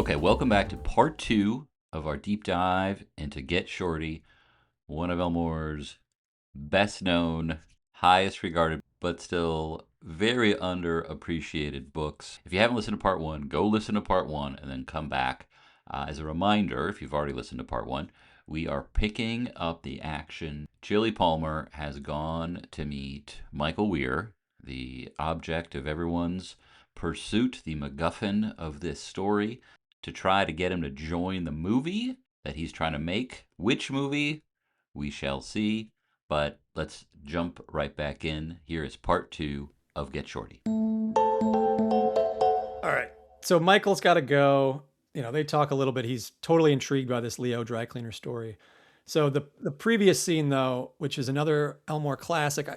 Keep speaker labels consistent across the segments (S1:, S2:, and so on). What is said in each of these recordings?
S1: Okay, welcome back to part two of our deep dive into Get Shorty, one of Elmore's best known, highest regarded, but still very underappreciated books. If you haven't listened to part one, go listen to part one and then come back. As a reminder, if you've already listened to part one, we are picking up the action. Jilly Palmer has gone to meet Michael Weir, the object of everyone's pursuit, the MacGuffin of this story, to try to get him to join the movie that he's trying to make. Which movie? We shall see. But let's jump right back in. Here is part two of Get Shorty.
S2: All right. So Michael's got to go. They talk a little bit. He's totally intrigued by this Leo dry cleaner story. So the previous scene, though, which is another Elmore classic,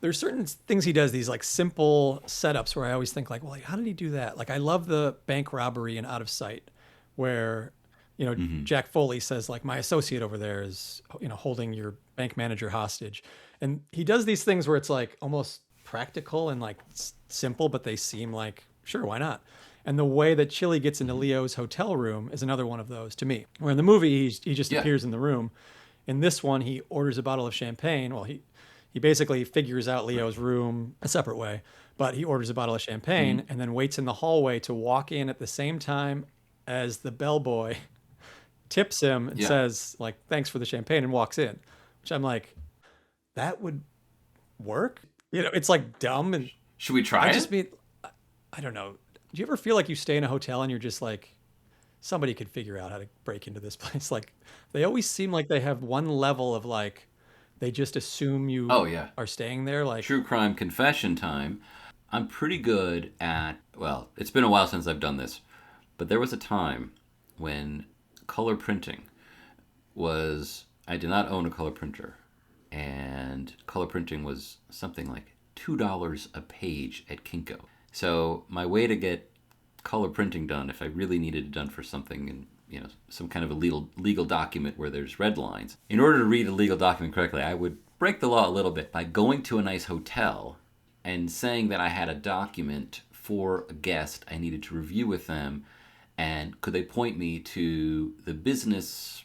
S2: there's certain things he does, these like simple setups where I always think like, well, how did he do that? Like I love the bank robbery in Out of Sight where, Jack Foley says like my associate over there is, holding your bank manager hostage. And he does these things where it's like almost practical and like simple, but they seem like, sure, why not? And the way that Chili gets into Leo's hotel room is another one of those to me. Where in the movie, he just appears in the room. In this one, he orders a bottle of champagne. Well, he basically figures out Leo's room a separate way, but he orders a bottle of champagne and then waits in the hallway to walk in at the same time as the bellboy tips him and says, like, thanks for the champagne, and walks in, which I'm like, that would work? It's like dumb. And
S1: should we try it?
S2: I don't know. Do you ever feel like you stay in a hotel and you're just like, somebody could figure out how to break into this place? Like, they always seem like they have one level of like, they just assume you are staying there. Like
S1: true crime confession time. I'm pretty good at, well, it's been a while since I've done this, but there was a time when color printing I did not own a color printer, and color printing was something like $2 a page at Kinko. So my way to get color printing done, if I really needed it done for something, and some kind of a legal document where there's red lines, in order to read a legal document correctly, I would break the law a little bit by going to a nice hotel and saying that I had a document for a guest I needed to review with them, and could they point me to the business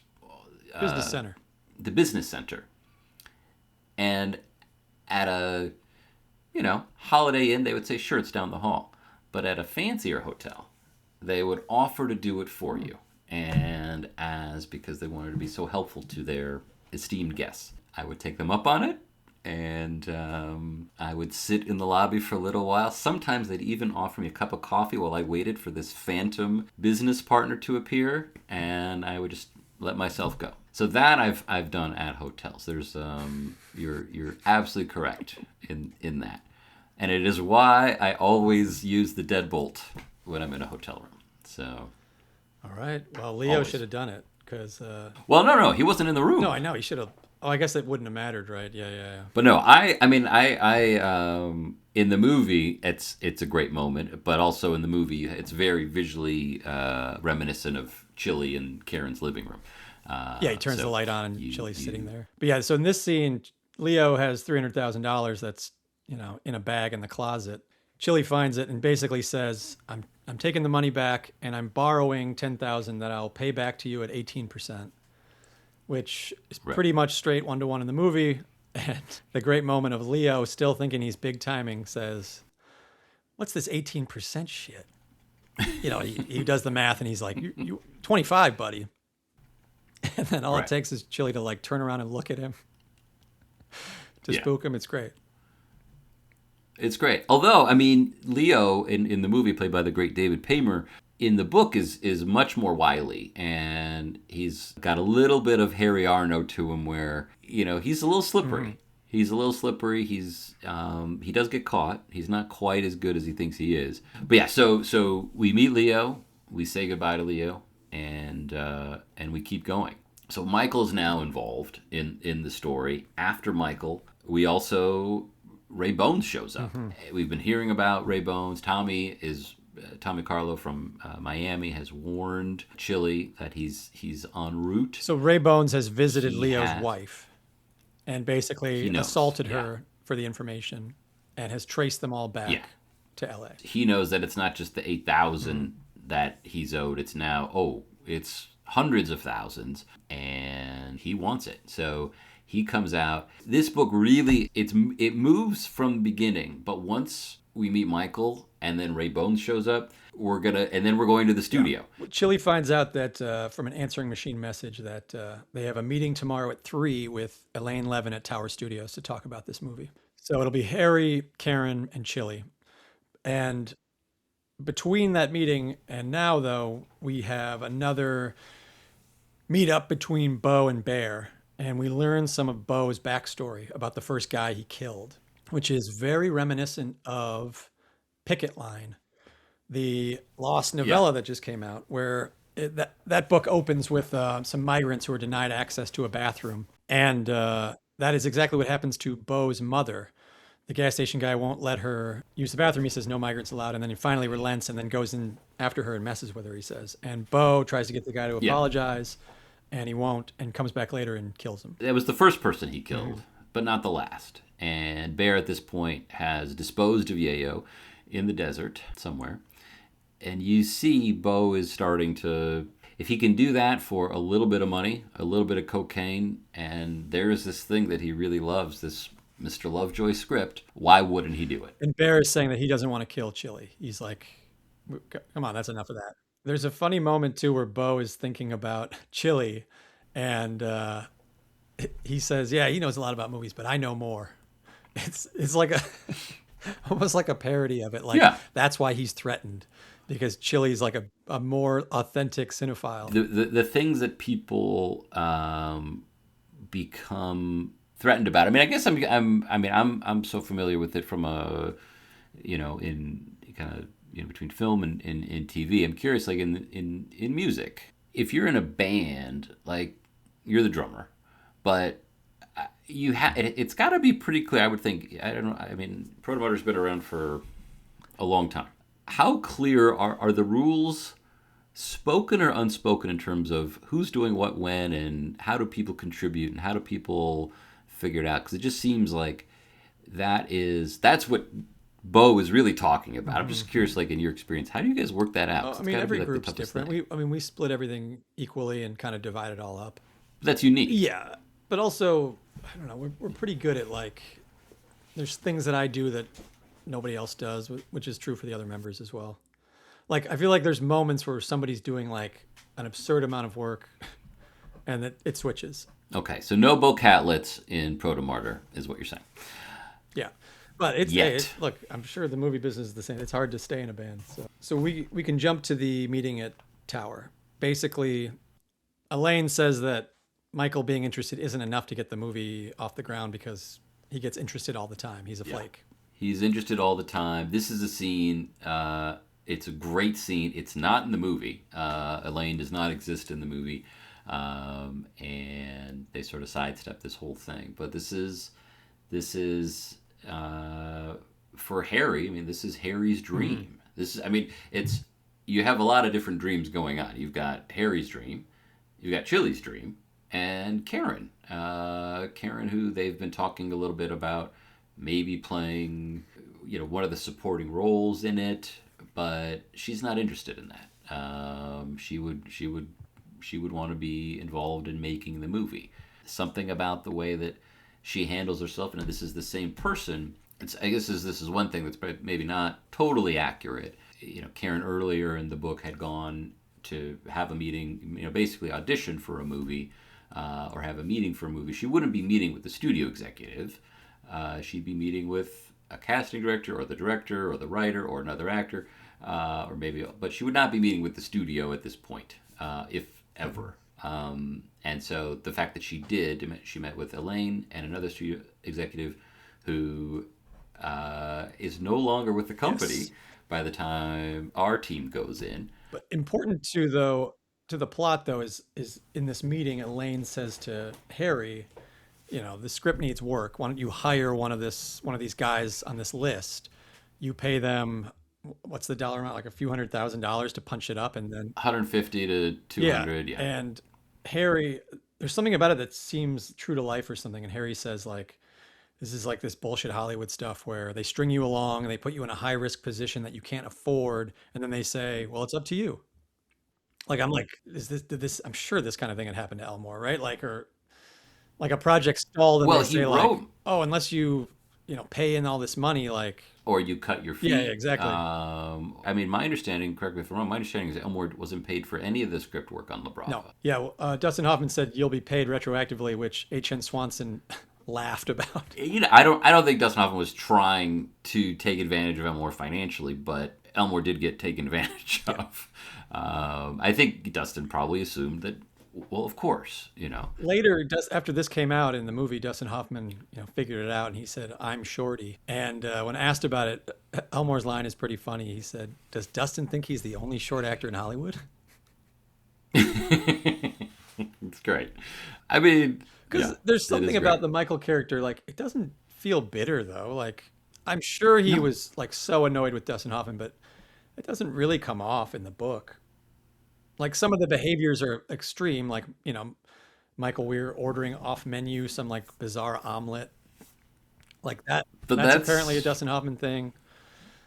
S2: center,
S1: the business center, and at a Holiday Inn, they would say, sure, it's down the hall. But at a fancier hotel, they would offer to do it for you. And because they wanted to be so helpful to their esteemed guests, I would take them up on it. And I would sit in the lobby for a little while. Sometimes they'd even offer me a cup of coffee while I waited for this phantom business partner to appear. And I would just let myself go. So that I've done at hotels. There's you're absolutely correct in that. And it is why I always use the deadbolt when I'm in a hotel room. So,
S2: all right. Well, Leo should have done it because.
S1: Well, no, he wasn't in the room.
S2: No, I know he should have. Oh, I guess it wouldn't have mattered, right? Yeah.
S1: But no, I in the movie, it's a great moment, but also in the movie, it's very visually reminiscent of Chili and Karen's living room.
S2: He turns the light on and Chili's sitting there. But yeah, so in this scene, Leo has $300,000 that's in a bag in the closet. Chili finds it and basically says, I'm taking the money back and I'm borrowing $10,000 that I'll pay back to you at 18%, which is pretty much straight 1-to-1 in the movie. And the great moment of Leo, still thinking he's big timing, says, what's this 18% shit? He does the math and he's like, you 25, buddy. And then all it takes is Chili to like turn around and look at him to spook him. It's great.
S1: It's great. Although, I mean, Leo in the movie, played by the great David Paymer, in the book is much more wily, and he's got a little bit of Harry Arno to him, where he's a little slippery. Mm-hmm. He's a little slippery. He's he does get caught. He's not quite as good as he thinks he is. But yeah, so we meet Leo, we say goodbye to Leo, and we keep going. So Michael's now involved in the story. After Michael, we also Ray Bones shows up. Mm-hmm. We've been hearing about Ray Bones. Tommy Carlo from Miami has warned Chili that he's en route.
S2: So Ray Bones has visited Leo's wife and basically assaulted her for the information and has traced them all back to LA.
S1: He knows that it's not just the 8,000 that he's owed. It's now, oh, it's hundreds of thousands, and he wants it. So he comes out. This book really, it moves from the beginning, but once we meet Michael and then Ray Bones shows up, and then we're going to the
S2: Yeah.
S1: studio.
S2: Chili finds out that from an answering machine message that they have a meeting tomorrow at 3 with Elaine Levin at Tower Studios to talk about this movie. So it'll be Harry, Karen, and Chili. And between that meeting and now, though, we have another meetup between Bo and Bear. And we learn some of Bo's backstory about the first guy he killed, which is very reminiscent of Picket Line, the lost
S1: Yeah.
S2: novella that just came out, where that book opens with some migrants who are denied access to a bathroom. And that is exactly what happens to Bo's mother. The gas station guy won't let her use the bathroom. He says no migrants allowed. And then he finally relents and then goes in after her and messes with her, he says. And Bo tries to get the guy to
S1: Yeah.
S2: apologize, and he won't, and comes back later and kills him.
S1: That was the first person he killed, but not the last. And Bear at this point has disposed of Yayo in the desert somewhere. And you see Bo is starting to, if he can do that for a little bit of money, a little bit of cocaine, and there's this thing that he really loves, this Mr. Lovejoy script, why wouldn't he do it?
S2: And Bear is saying that he doesn't want to kill Chili. He's like, come on, that's enough of that. There's a funny moment too where Bo is thinking about Chili, and he says, "Yeah, he knows a lot about movies, but I know more." It's like a almost like a parody of it. Like
S1: Yeah.
S2: that's why he's threatened, because Chili's like a more authentic cinephile.
S1: The things that people become threatened about. I mean, I guess I'm so familiar with it from a, in kind of, between film and TV. I'm curious, like in music, if you're in a band, like you're the drummer, but it's got to be pretty clear. I would think. I don't know. I mean, Protomotor's been around for a long time. How clear are the rules, spoken or unspoken, in terms of who's doing what when, and how do people contribute, and how do people figure it out? Because it just seems like that's what Bo is really talking about. I'm just curious, like in your experience, how do you guys work that out? 'Cause
S2: I
S1: it's
S2: mean,
S1: gotta be,
S2: every
S1: like, the
S2: group's
S1: toughest
S2: different.
S1: thing.
S2: We split everything equally and kind of divide it all up.
S1: That's unique.
S2: Yeah, but also I don't know. We're pretty good at like. There's things that I do that nobody else does, which is true for the other members as well. Like I feel like there's moments where somebody's doing like an absurd amount of work, and it switches.
S1: Okay, so no Bo Catletts in Protomartyr is what you're saying.
S2: Yeah, but it's
S1: Yet.
S2: look. I'm sure the movie business is the same. It's hard to stay in a band. So we can jump to the meeting at Tower. Basically, Elaine says that Michael being interested isn't enough to get the movie off the ground because he gets interested all the time. He's a flake.
S1: He's interested all the time. This is a scene. It's a great scene. It's not in the movie. Elaine does not exist in the movie, and they sort of sidestep this whole thing. But this is for Harry. I mean, this is Harry's dream. This is. I mean, it's you have a lot of different dreams going on. You've got Harry's dream, you've got Chili's dream, and Karen. Karen, who they've been talking a little bit about maybe playing, one of the supporting roles in it, but she's not interested in that. She would want to be involved in making the movie. Something about the way that she handles herself, and this is the same person. I guess this is one thing that's maybe not totally accurate. Karen earlier in the book had gone to have a meeting, basically audition for a movie, or have a meeting for a movie. She wouldn't be meeting with the studio executive. She'd be meeting with a casting director or the director or the writer or another actor, but she would not be meeting with the studio at this point, if ever. And so the fact that she met with Elaine and another studio executive who is no longer with the company
S2: Yes.
S1: by the time our team goes in.
S2: But important to the plot though is in this meeting, Elaine says to Harry, the script needs work. Why don't you hire one of these guys on this list? You pay them, what's the dollar amount? Like a few $100,000 to punch it up, and then
S1: 150 to 200, yeah.
S2: And Harry, there's something about it that seems true to life or something. And Harry says like, this is like this bullshit Hollywood stuff where they string you along and they put you in a high risk position that you can't afford, and then they say, well, it's up to you. Like I'm like, did this? I'm sure this kind of thing had happened to Elmore, right? Like or like a project stalled, and they
S1: Well, he
S2: say like,
S1: wrote,
S2: oh, unless you pay in all this money, like
S1: or you cut your
S2: yeah, yeah,
S1: feet.
S2: exactly.
S1: I mean, my understanding, correct me if I'm wrong, my understanding is that Elmore wasn't paid for any of the script work on La
S2: No,
S1: Brava.
S2: yeah. Well, Dustin Hoffman said you'll be paid retroactively, which H.N. Swanson laughed about.
S1: I don't think Dustin Hoffman was trying to take advantage of Elmore financially, but Elmore did get taken advantage
S2: Yeah.
S1: of. I think Dustin probably assumed that, well, of course,
S2: Later, after this came out in the movie, Dustin Hoffman, figured it out, and he said, "I'm Shorty." And when asked about it, Elmore's line is pretty funny. He said, "Does Dustin think he's the only short actor in Hollywood?"
S1: it's great. I mean, yeah,
S2: Because there's
S1: it
S2: something
S1: is
S2: about
S1: great.
S2: the Michael character, like it doesn't feel bitter though. Like I'm sure he
S1: No,
S2: was like so annoyed with Dustin Hoffman, but it doesn't really come off in the book. Like some of the behaviors are extreme, like Michael Weir ordering off menu some like bizarre omelet like that.
S1: but
S2: That's apparently a
S1: that's
S2: Dustin Hoffman thing.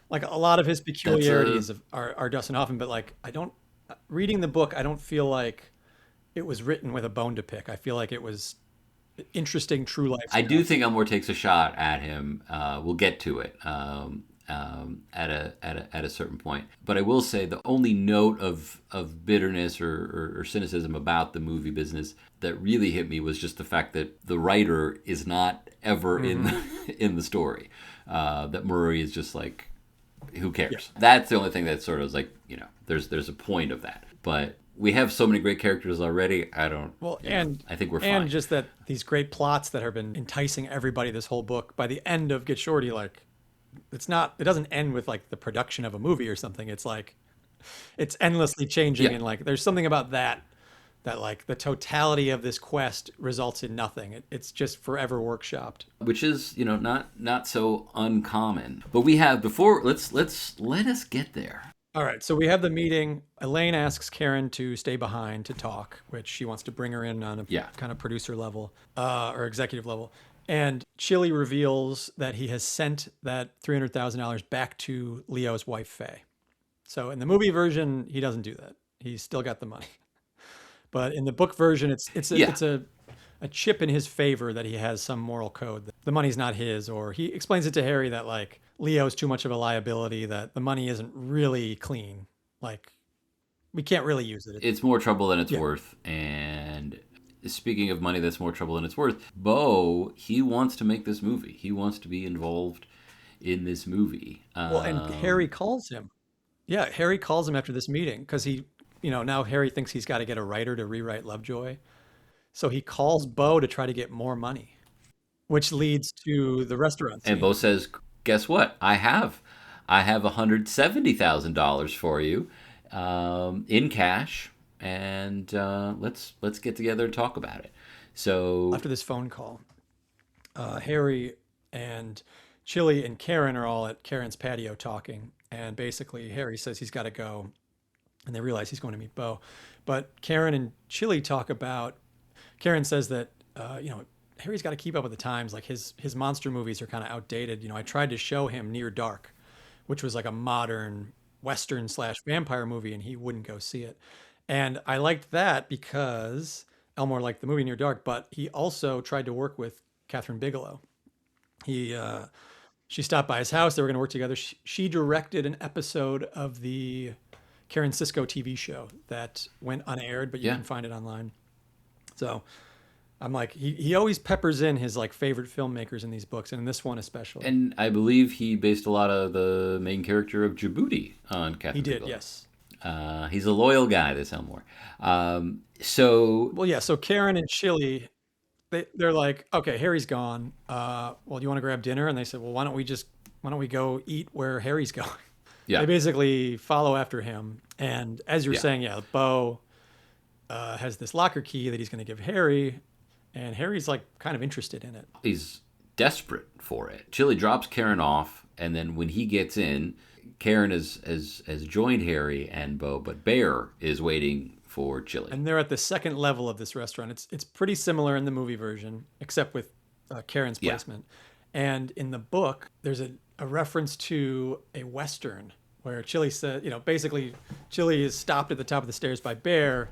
S2: Like a lot of his
S1: that's a
S2: peculiarities are Dustin Hoffman, but like I don't reading the book, I don't feel like it was written with a bone to pick. I feel like it was interesting true life
S1: I do
S2: stuff.
S1: think Elmore takes a shot at him. We'll get to it at a certain point. But I will say the only note of bitterness or cynicism about the movie business that really hit me was just the fact that the writer is not ever in
S2: Hmm.
S1: in the story. That Murray is just like, who
S2: Yeah.
S1: cares? That's the only thing that sort of is like, there's a point of that. But we have so many great characters already. I don't,
S2: Well,
S1: I think we're
S2: and
S1: fine.
S2: just that these great plots that have been enticing everybody this whole book. By the end of Get Shorty, like it doesn't end with like the production of a movie or something. It's like it's endlessly changing,
S1: Yeah,
S2: and like there's something about that like the totality of this quest results in nothing. It's just forever workshopped.
S1: which is not so uncommon. But we have before. Let us get there.
S2: All right, so we have the meeting. Elaine asks Karen to stay behind to talk, which she wants to bring her in on a
S1: Yeah,
S2: kind of producer level or executive level. And Chili reveals that he has sent that $300,000 back to Leo's wife, Faye. So in the movie version, he doesn't do that. He's still got the money. But in the book version,
S1: yeah.
S2: it's a chip in his favor that he has some moral code. The money's not his, or he explains it to Harry that like Leo's too much of a liability, that the money isn't really clean. Like we can't really use it.
S1: It's more trouble than it's
S2: Yeah.
S1: worth. And speaking of money that's more trouble than it's worth, Bo, he wants to make this movie. He wants to be involved in this movie.
S2: Well, and Harry calls him. Yeah, Harry calls him after this meeting because now Harry thinks he's got to get a writer to rewrite Lovejoy. So he calls Bo to try to get more money, which leads to the restaurant
S1: And
S2: scene.
S1: Bo says, "Guess what? I have $170,000 for you in cash, and let's get together and talk about it." So
S2: After this phone call, Harry and Chili and Karen are all at Karen's patio talking. And basically, Harry says he's got to go. And they realize he's going to meet Bo. But Karen and Chili talk about, Karen says that, Harry's got to keep up with the times. Like his monster movies are kind of outdated. I tried to show him Near Dark, which was like a modern Western slash vampire movie, and he wouldn't go see it. And I liked that because Elmore liked the movie Near Dark, but he also tried to work with Catherine Bigelow. He She stopped by his house. They were going to work together. She directed an episode of the Karen Cisco TV show that went unaired, but you
S1: yeah,
S2: can find it online. So I'm like, he always peppers in his like favorite filmmakers in these books, and in this one especially.
S1: and I believe he based a lot of the main character of Djibouti on
S2: He
S1: Catherine
S2: did,
S1: Bigelow.
S2: yes.
S1: He's a loyal guy, this Elmore. So
S2: Well, yeah. So Karen and Chili, they're like, okay, Harry's gone. Well, do you want to grab dinner? And they said, well, why don't we go eat where Harry's going? They
S1: yeah,
S2: basically follow after him. And as you're
S1: yeah,
S2: saying, yeah, Bo has this locker key that he's going to give Harry, and Harry's like kind of interested in it.
S1: he's desperate for it. Chili drops Karen off, and then when he gets in, Karen has joined Harry and Bo, but Bear is waiting for Chili.
S2: And they're at the second level of this restaurant. It's pretty similar in the movie version, except with Karen's
S1: Yeah,
S2: placement. And in the book, there's a reference to a Western where Chili said, basically Chili is stopped at the top of the stairs by Bear,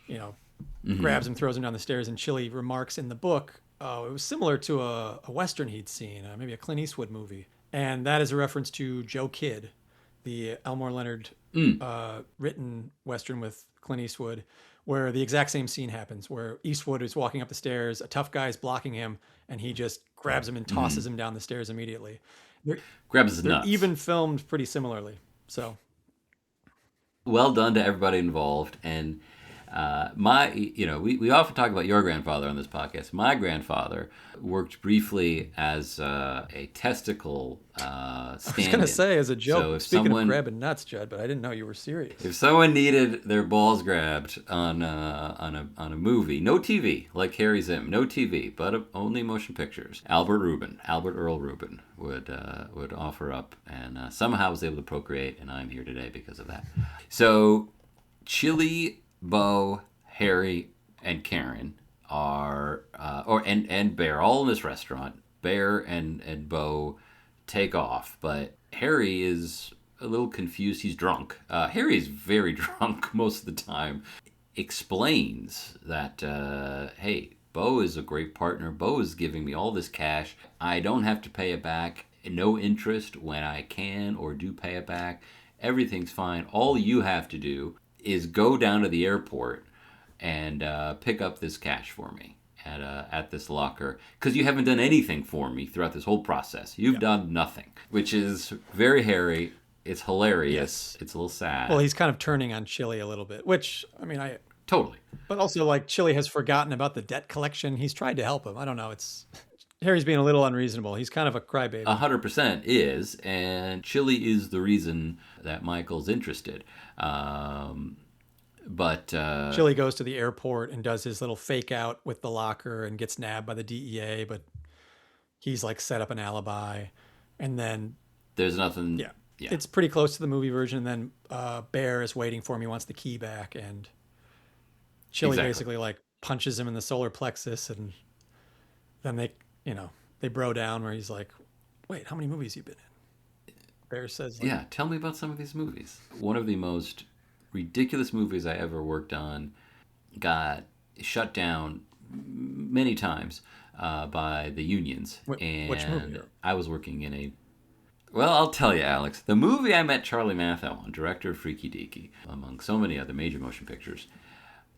S2: you know, grabs him, throws him down the stairs, and Chili remarks in the book, oh, it was similar to a Western he'd seen, maybe a Clint Eastwood movie. And that is a reference to Joe Kidd, the Elmore Leonard written Western with Clint Eastwood, where the exact same scene happens, where Eastwood is walking up the stairs, a tough guy is blocking him, and he just grabs him and tosses him down the stairs immediately. They're,
S1: Grabs his
S2: they're
S1: nuts.
S2: even filmed pretty similarly. So
S1: Well done to everybody involved. And we often talk about your grandfather on this podcast. My grandfather worked briefly as a testicle
S2: I was
S1: stand-in.
S2: gonna say as a joke,
S1: So if
S2: speaking of
S1: someone
S2: grabbing nuts, Judd, but I didn't know you were serious.
S1: if someone needed their balls grabbed on a movie, no TV like Harry Zim, no TV, but only motion pictures. Albert Earl Rubin would offer up, and somehow was able to procreate, and I'm here today because of that. So Chili, Bo, Harry, and Karen are and Bear all in this restaurant. Bear and Bo take off, but Harry is a little confused. He's drunk. Harry is very drunk most of the time. Explains that hey, Bo is a great partner. Bo is giving me all this cash. I don't have to pay it back. No interest when I can or do pay it back. Everything's fine. All you have to do is go down to the airport and pick up this cash for me at this locker, because you haven't done anything for me throughout this whole process. You've done nothing, which is very Harry. It's hilarious.
S2: Yes.
S1: It's a little sad.
S2: Well, he's kind of turning on Chili a little bit, which I mean,
S1: Totally.
S2: but also like Chili has forgotten about the debt collection. He's tried to help him. I don't know. It's Harry's being a little unreasonable. He's kind of a crybaby.
S1: 100% is, and Chili is the reason that Michael's interested. But
S2: Chili goes to the airport and does his little fake out with the locker and gets nabbed by the DEA, but he's like set up an alibi. And then,
S1: there's nothing.
S2: yeah,
S1: Yeah.
S2: it's pretty close to the movie version. And then Bear is waiting for him. He wants the key back. And Chili
S1: Exactly.
S2: basically like punches him in the solar plexus. And then they bro down where he's like, wait, how many movies you been in? Bear says, like,
S1: Yeah, tell me about some of these movies. One of the most ridiculous movies I ever worked on got shut down many times by the unions.
S2: Which movie?
S1: And I was working in a. Well, I'll tell you, Alex. The movie I met Charlie Matthau on, director of Freaky Deaky, among so many other major motion pictures,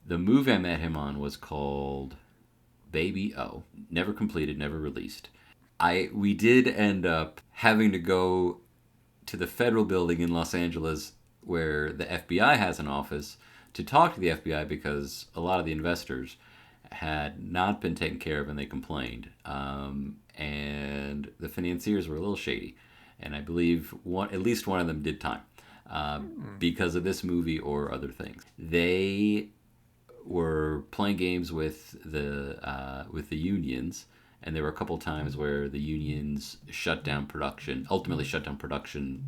S1: the movie I met him on was called Baby O. Never completed, never released. We did end up having to go to the federal building in Los Angeles where the FBI has an office to talk to the FBI, because a lot of the investors had not been taken care of and they complained. And the financiers were a little shady. And I believe at least one of them did time because of this movie or other things. They were playing games with the unions, and there were a couple times where the unions ultimately shut down production,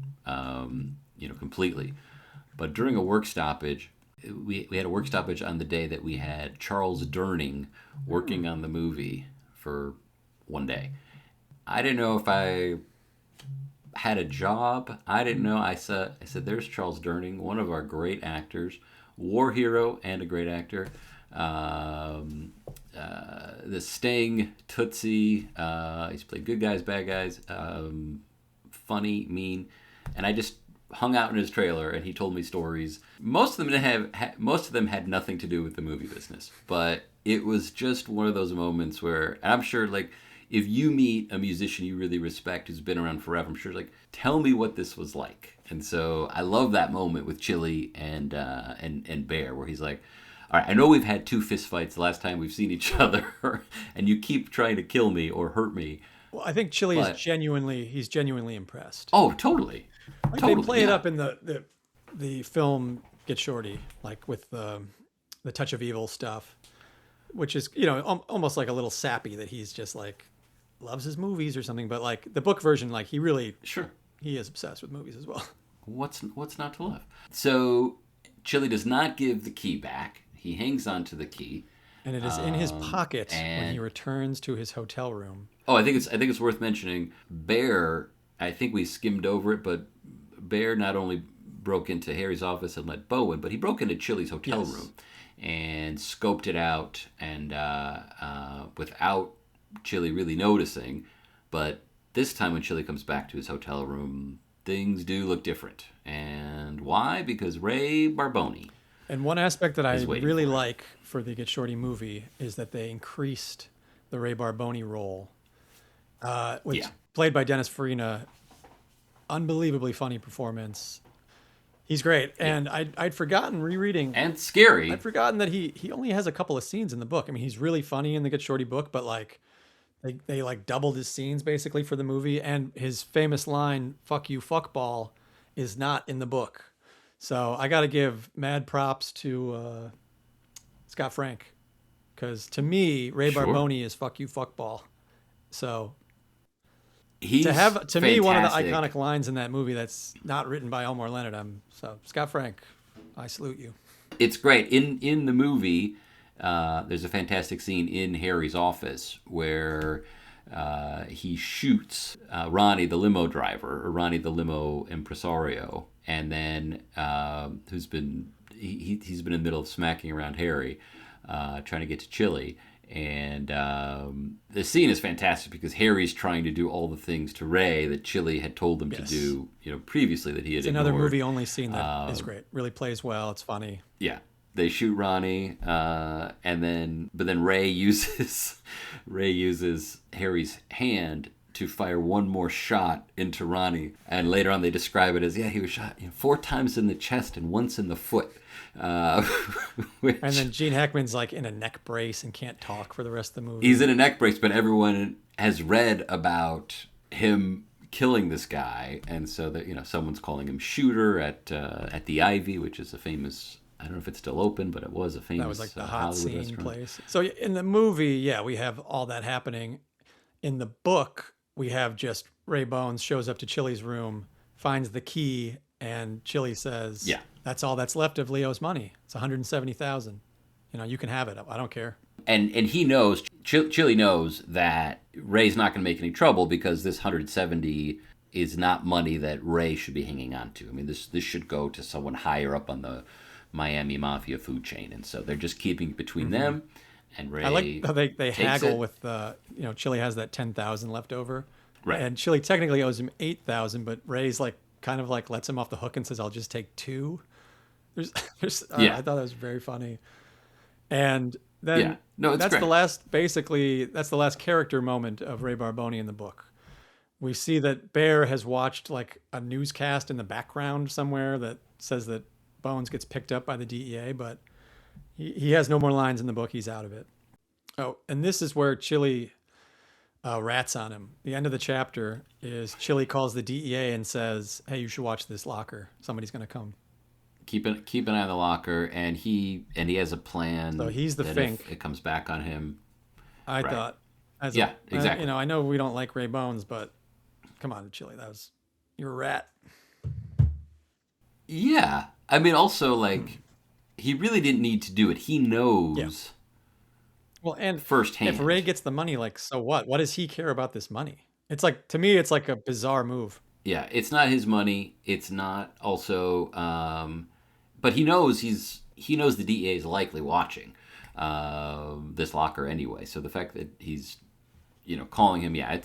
S1: completely. But during a work stoppage, we had a work stoppage on the day that we had Charles Durning working on the movie for one day. I didn't know if I had a job. I didn't know. I said, there's Charles Durning, one of our great actors, war hero and a great actor. The Sting, Tootsie, he's played good guys, bad guys, funny, mean, and I just hung out in his trailer and he told me stories. Most of them had nothing to do with the movie business, but it was just one of those moments where I'm sure, like, if you meet a musician you really respect who's been around forever, I'm sure, like, tell me what this was like. And so I love that moment with Chili and Bear, where he's like, all right, I know we've had 2 fist fights the last time we've seen each other, and you keep trying to kill me or hurt me.
S2: well, I think Chili is
S1: But
S2: genuinely impressed.
S1: oh, totally,
S2: Like they
S1: totally,
S2: play it
S1: yeah.
S2: up in the film Get Shorty, like with the touch of evil stuff, which is almost like a little sappy that he's just like loves his movies or something. But like the book version, like
S1: Sure.
S2: he is obsessed with movies as well.
S1: What's not to love? So Chili does not give the key back. He hangs on to the key.
S2: And it is in his pocket when he
S1: and
S2: returns to his hotel room.
S1: I think it's worth mentioning. Bear, I think we skimmed over it, but Bear not only broke into Harry's office and let Bo in, but he broke into Chili's hotel
S2: Yes.
S1: room and scoped it out, and without Chili really noticing. But this time, when Chili comes back to his hotel room, things do look different. And why? Because Ray Barboni
S2: And one aspect that I
S1: is waiting
S2: really
S1: for him.
S2: like for the Get Shorty movie is that they increased the Ray Barboni role, which
S1: Yeah.
S2: played by Dennis Farina. Unbelievably funny performance. He's great.
S1: Yeah.
S2: And I'd forgotten rereading.
S1: And
S2: I'd
S1: scary.
S2: forgotten that he only has a couple of scenes in the book. I mean, he's really funny in the Get Shorty book, but like they like doubled his scenes basically for the movie. And his famous line, "Fuck you, fuckball," is not in the book. So I got to give mad props to Scott Frank, because to me, Ray
S1: Sure.
S2: Barboni is "fuck you, fuckball." So to
S1: He's
S2: have to me one of the
S1: fantastic.
S2: iconic lines in that movie that's not written by Elmore Leonard, so Scott Frank, I salute you.
S1: It's great. In the movie, there's a fantastic scene in Harry's office where he shoots Ronnie, the limo driver, or Ronnie, the limo impresario, and then he's been in the middle of smacking around Harry, trying to get to Chili. And the scene is fantastic because Harry's trying to do all the things to Ray that Chili had told him to
S2: Yes,
S1: do, previously, that he had
S2: it's another
S1: ignored.
S2: movie only scene that is great. Really plays well. It's funny.
S1: Yeah, they shoot Ronnie, but then Ray uses Ray uses Harry's hand to fire one more shot into Ronnie, and later on they describe it as, yeah, he was shot 4 times in the chest and once in the foot, uh,
S2: And
S1: which
S2: then Gene Hackman's like in a neck brace and can't talk for the rest of the
S1: he's
S2: movie.
S1: in a neck brace, but everyone has read about him killing this guy, and so that someone's calling him Shooter at the Ivy, which is a famous. I don't know if it's still open, but it was a
S2: That was like
S1: famous
S2: the hot
S1: Hollywood
S2: scene
S1: restaurant.
S2: place. So in the movie, yeah, we have all that happening. In the book, we have just Ray Bones shows up to Chili's room, finds the key, and Chili says,
S1: Yeah,
S2: "That's all that's left of Leo's money. It's 170,000. You can have it. I don't care."
S1: and he knows, Chili knows that Ray's not going to make any trouble because this 170 is not money that Ray should be hanging on to. I mean, this should go to someone higher up on the Miami Mafia food chain, and so they're just keeping it between
S2: Hmm.
S1: them. And
S2: I like
S1: Ray
S2: how they
S1: takes
S2: haggle
S1: it.
S2: with Chili has that 10,000 left over,
S1: Right.
S2: and Chili technically owes him 8,000, but Ray's like kind of like lets him off the hook and says, "I'll just take two." There's, I
S1: Yeah.
S2: thought that was very funny. And
S1: Yeah.
S2: then
S1: No, it's great.
S2: that's the last character moment of Ray Barboni in the book. We see that Bear has watched like a newscast in the background somewhere that says that Bones gets picked up by the DEA, but he has no more lines in the book. He's out of it. Oh, and this is where Chili rats on him. The end of the chapter is Chili calls the DEA and says, "Hey, you should watch this locker. Somebody's going to come."
S1: Keep an eye on the locker, and he has a
S2: So
S1: plan
S2: he's the
S1: that if
S2: Fink.
S1: it comes back on him.
S2: I
S1: Right.
S2: thought, as
S1: Yeah, exactly.
S2: I know we don't like Ray Bones, but come on, Chili, you're a rat.
S1: Yeah, I mean, also, like, he really didn't need to do it. He
S2: Yeah.
S1: knows
S2: Well, and if Ray
S1: firsthand.
S2: gets the money, like, so what? What does he care about this money? It's like, to me, it's like a bizarre move.
S1: Yeah, it's not his money. It's not also, but he knows the DEA is likely watching this locker anyway. So the fact that he's calling him, yeah,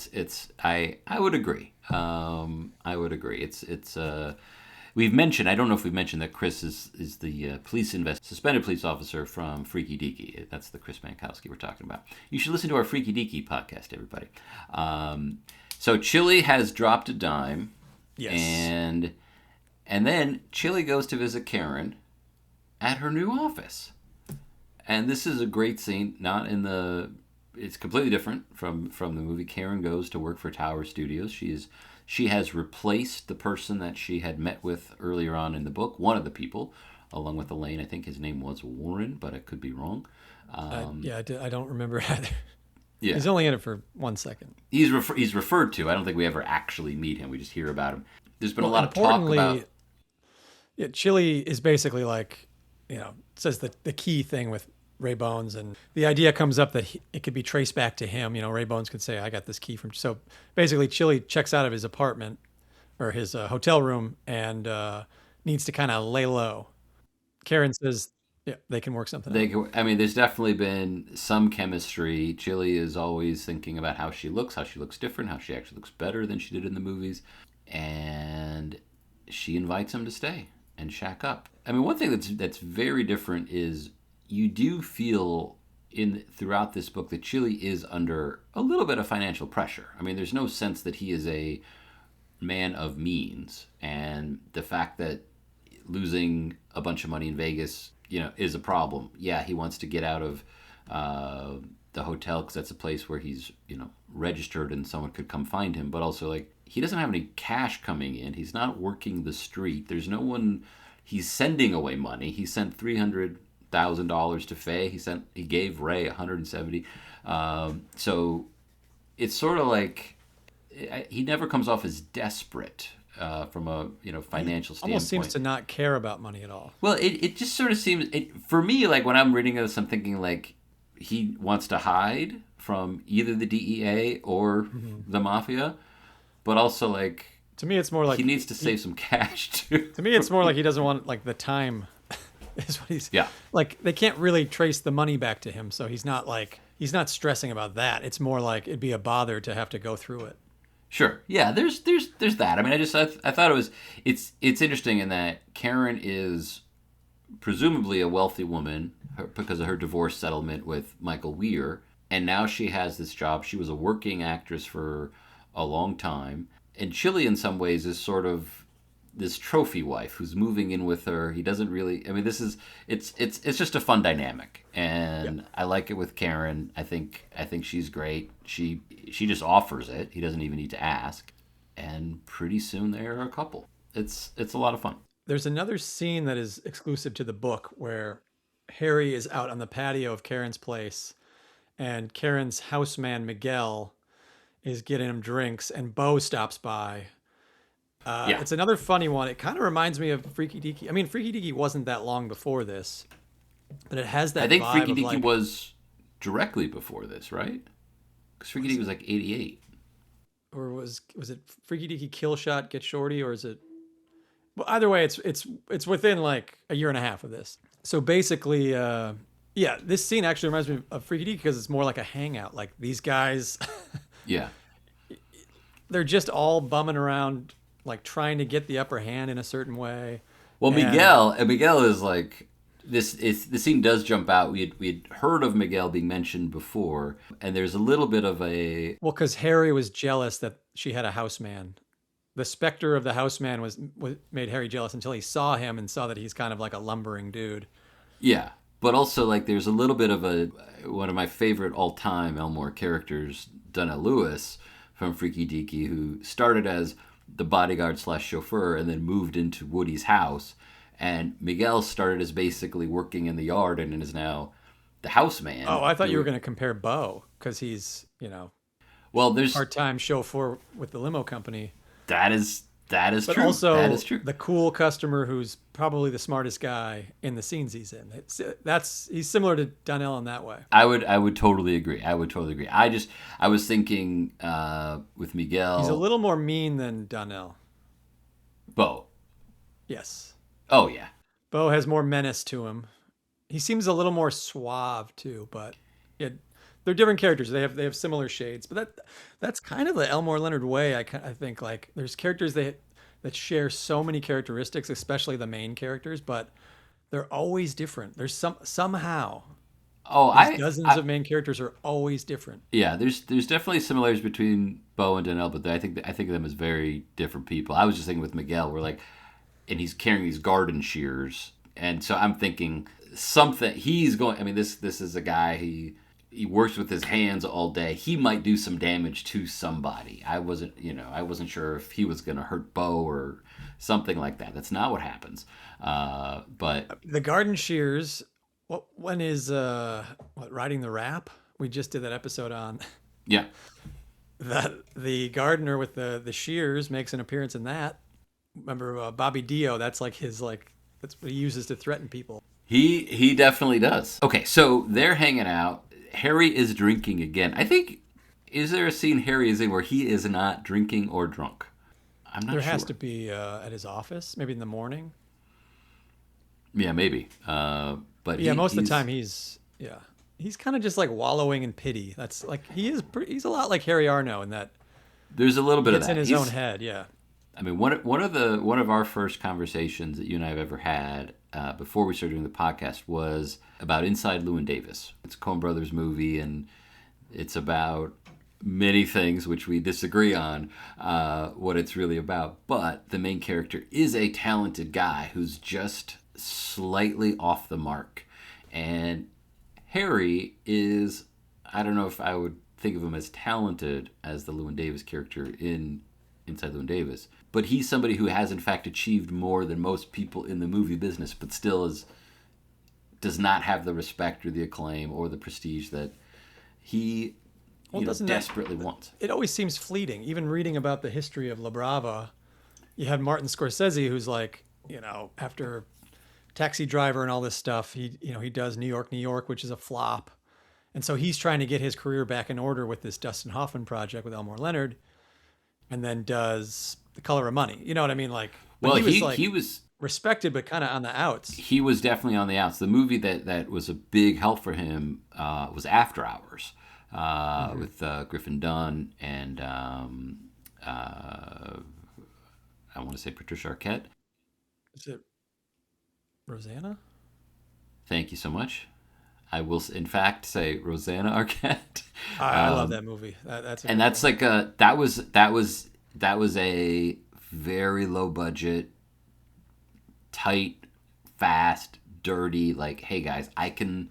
S1: I would agree. I would agree. It's we've mentioned, I don't know if we've mentioned that Chris is the suspended police officer from Freaky Deaky. That's the Chris Mankowski we're talking about. You should listen to our Freaky Deaky podcast, everybody. So Chili has dropped a dime,
S2: Yes.
S1: and then Chili goes to visit Karen at her new office. And this is a great scene. Not in the. It's completely different from the movie. Karen goes to work for Tower Studios. She has replaced the person that she had met with earlier on in the book. One of the people, along with Elaine. I think his name was Warren, but I could be wrong.
S2: Yeah, I don't remember either.
S1: Yeah,
S2: He's only in it for 1 second.
S1: he's referred to. I don't think we ever actually meet him. We just hear about him. There's been a
S2: Well,
S1: lot of talk about.
S2: importantly, yeah, Chili is basically like, says the key thing with Ray Bones, and the idea comes up that it could be traced back to him. Ray Bones could say, "I got this key from." So basically, Chili checks out of his apartment, or his hotel room and needs to kind of lay low. Karen says, yeah, they can work something out.
S1: I mean, there's definitely been some chemistry. Chili is always thinking about how she looks different, how she actually looks better than she did in the movies, and she invites him to stay and shack up. I mean, one thing that's very different is you do feel in throughout this book that Chili is under a little bit of financial pressure. I mean, there's no sense that he is a man of means, and the fact that losing a bunch of money in Vegas, is a problem. Yeah, he wants to get out of the hotel because that's a place where he's, registered and someone could come find him. But also, like, he doesn't have any cash coming in. He's not working the street. There's no one. He's sending away money. He sent $300,000 to Faye. He gave Ray 170. So it's sort of like he never comes off as desperate from a financial standpoint.
S2: Almost seems to not care about money at all.
S1: Well, it just sort of seems for me, like when I'm reading this, I'm thinking like he wants to hide from either the DEA or the mafia, but also like
S2: to me it's more like
S1: he needs to save some cash too.
S2: To me it's more like he doesn't want like the time is what he's like they can't really trace the money back to him, so he's not stressing about that. It's more like it'd be a bother to have to go through it.
S1: Sure. Yeah, there's that. I mean, I thought it's interesting in that Karen is presumably a wealthy woman because of her divorce settlement with Michael Weir, and now she has this job. She was a working actress for a long time, and Chili in some ways is sort of this trophy wife who's moving in with her. He doesn't really. I mean, it's just a fun dynamic, and I like it with Karen. I think she's great. She just offers it. He doesn't even need to ask, and pretty soon they're a couple. It's a lot of fun.
S2: There's another scene that is exclusive to the book where Harry is out on the patio of Karen's place, and Karen's houseman Miguel is getting him drinks, and Bo stops by. It's another funny one. It kind of reminds me of Freaky Deaky. I mean, Freaky Deaky wasn't that long before this, but it has that.
S1: I think
S2: vibe
S1: Freaky
S2: of
S1: Deaky
S2: like,
S1: was directly before this, right? Because Freaky Deaky was like '88.
S2: Or was it Freaky Deaky Kill Shot Get Shorty, or is it? Well, either way, it's within like a year and a half of this. So basically, this scene actually reminds me of Freaky Deaky because it's more like a hangout. Like these guys,
S1: Yeah.
S2: they're just all bumming around, like trying to get the upper hand in a certain way.
S1: Well, Miguel is like this. The scene does jump out. We'd heard of Miguel being mentioned before, and there's a little bit of a
S2: because Harry was jealous that she had a houseman. The specter of the houseman was made Harry jealous until he saw him and saw that he's kind of like a lumbering dude.
S1: Yeah, but also like there's a little bit of one of my favorite all-time Elmore characters, Donna Lewis from Freaky Deaky, who started as the bodyguard / chauffeur and then moved into Woody's house. And Miguel started as basically working in the yard and is now the houseman.
S2: Oh, I thought you were going to compare Bo because he's,
S1: well, there's
S2: part-time chauffeur with the limo company.
S1: That is
S2: but
S1: true.
S2: Also,
S1: that is true.
S2: The cool customer who's probably the smartest guy in the scenes he's in. He's similar to Donnell in that way.
S1: I would totally agree. I was thinking with Miguel.
S2: He's a little more mean than Donnell.
S1: Bo.
S2: Yes.
S1: Oh yeah.
S2: Bo has more menace to him. He seems a little more suave too, but they're different characters. They have similar shades, but that's kind of the Elmore Leonard way. I think like there's characters that share so many characteristics, especially the main characters, but they're always different. There's somehow. Dozens of main characters are always different.
S1: Yeah, there's definitely similarities between Bo and Donnell, but I think of them as very different people. I was just thinking with Miguel, and he's carrying these garden shears, and so I'm thinking something he's going. I mean, this is a guy he works with his hands all day. He might do some damage to somebody. I wasn't sure if he was going to hurt Bo or something like that. That's not what happens. But
S2: the garden shears. When is riding the rap? We just did that episode on.
S1: Yeah.
S2: The gardener with the shears makes an appearance in that. Remember Bobby Dio? That's like that's what he uses to threaten people.
S1: He definitely does. Okay, so they're hanging out. Harry is drinking again. I think, is there a scene Harry is in where he is not drinking or drunk? I'm not
S2: There has
S1: sure.
S2: to be at his office, maybe in the morning.
S1: Yeah, maybe. But
S2: But yeah, most of the
S1: he's
S2: time he's kind of just like wallowing in pity. That's like he's a lot like Harry Arno in that
S1: there's a little
S2: he
S1: bit of
S2: gets in
S1: that.
S2: his own
S1: He's
S2: head. Yeah.
S1: I mean, one of our first conversations that you and I have ever had before we started doing the podcast was about Inside Llewyn Davis. It's a Coen Brothers movie, and it's about many things which we disagree on what it's really about. But the main character is a talented guy who's just slightly off the mark, and Harry is, I don't know if I would think of him as talented as the Llewyn Davis character in Inside Llewyn Davis, but he's somebody who has in fact achieved more than most people in the movie business, but still does not have the respect or the acclaim or the prestige that he
S2: Well, doesn't that
S1: desperately wants.
S2: it always seems fleeting. Even reading about the history of La Brava, you had Martin Scorsese, who's like, after Taxi Driver and all this stuff, he does New York, New York, which is a flop, and so he's trying to get his career back in order with this Dustin Hoffman project with Elmore Leonard, and then does The Color of Money. You know what I mean? Like, but
S1: Well,
S2: he was
S1: he
S2: like
S1: was
S2: respected, but kind of on the outs.
S1: he was definitely on the outs. The movie that was a big help for him was After Hours
S2: Mm-hmm.
S1: with Griffin Dunn and I want to say Patricia Arquette.
S2: Is it Rosanna?
S1: Thank you so much. I will, in fact, say Rosanna Arquette.
S2: I love that movie. That's a
S1: And
S2: great
S1: that's
S2: one.
S1: like that was a very low budget, tight, fast, dirty. Like, hey guys, I can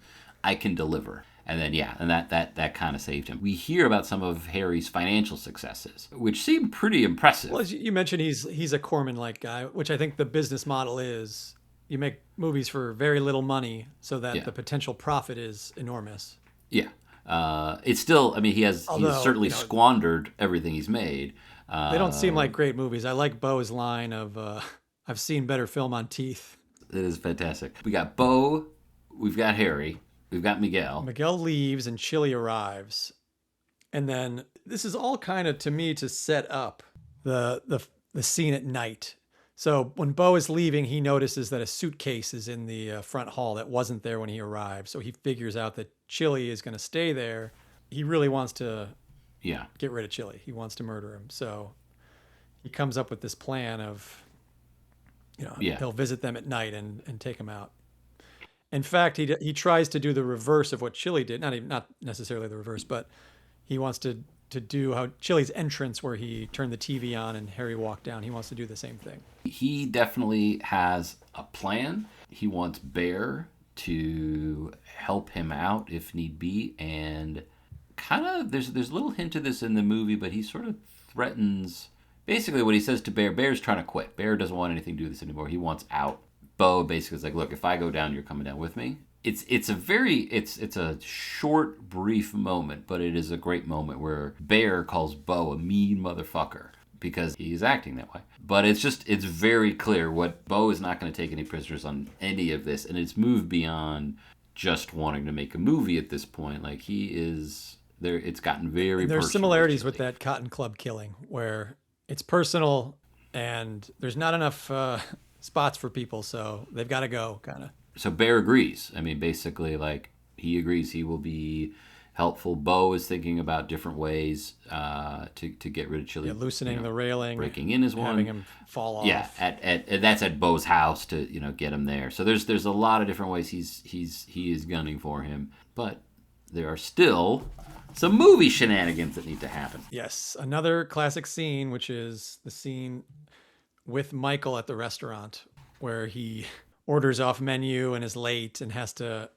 S1: deliver. And then yeah, and that kind of saved him. We hear about some of Harry's financial successes, which seem pretty
S2: Well,
S1: impressive.
S2: as you mentioned, he's a Corman-like guy, which I think the business model is you make movies for very little money so that
S1: Yeah,
S2: the potential profit is enormous.
S1: yeah. It's still. I mean, he has
S2: Although,
S1: certainly squandered everything he's made.
S2: they don't seem
S1: Uh,
S2: like great movies. I like Bo's line of I've seen better film on teeth.
S1: it is fantastic. We got Bo, we've got Harry, we've got Miguel.
S2: Miguel leaves and Chili arrives. And then this is all kind of to me to set up the scene at night. So when Bo is leaving, he notices that a suitcase is in the front hall that wasn't there when he arrived. So he figures out that Chili is going to stay there. He really wants to
S1: Yeah,
S2: get rid of Chili. He wants to murder him. So he comes up with this plan of,
S1: yeah,
S2: he'll visit them at night and take them out. In fact, he tries to do the reverse of what Chili did. Not necessarily the reverse, but he wants to do how Chili's entrance, where he turned the TV on and Harry walked down. He wants to do the same thing.
S1: he definitely has a plan. He wants Bear to help him out if need be, and kind of there's a little hint of this in the movie, but he sort of threatens. Basically, what he says to Bear, Bear's trying to quit. Bear doesn't want anything to do with this anymore. He wants out. Bo basically is like, look, if I go down, you're coming down with me. It's a short, brief moment, but it is a great moment where Bear calls Bo a mean motherfucker because he's acting that way. But it's very clear what Bo is not going to take any prisoners on any of this, and it's moved beyond just wanting to make a movie at this point. Like he is there. It's gotten very
S2: And there's
S1: personal with
S2: similarities with
S1: Chili.
S2: that Cotton Club killing, where it's personal and there's not enough spots for people, so they've got to go, kind of.
S1: So Bear agrees. I mean, basically, like he agrees he will be helpful. Bo is thinking about different ways to get rid of
S2: Yeah,
S1: Chili.
S2: loosening the railing,
S1: Breaking in is
S2: having
S1: one.
S2: him fall
S1: Yeah,
S2: off.
S1: at that's at Bo's house to get him there. So there's a lot of different ways he is gunning for him, but there are still some movie shenanigans that need to happen.
S2: Yes, another classic scene, which is the scene with Michael at the restaurant where he orders off menu and is late and has to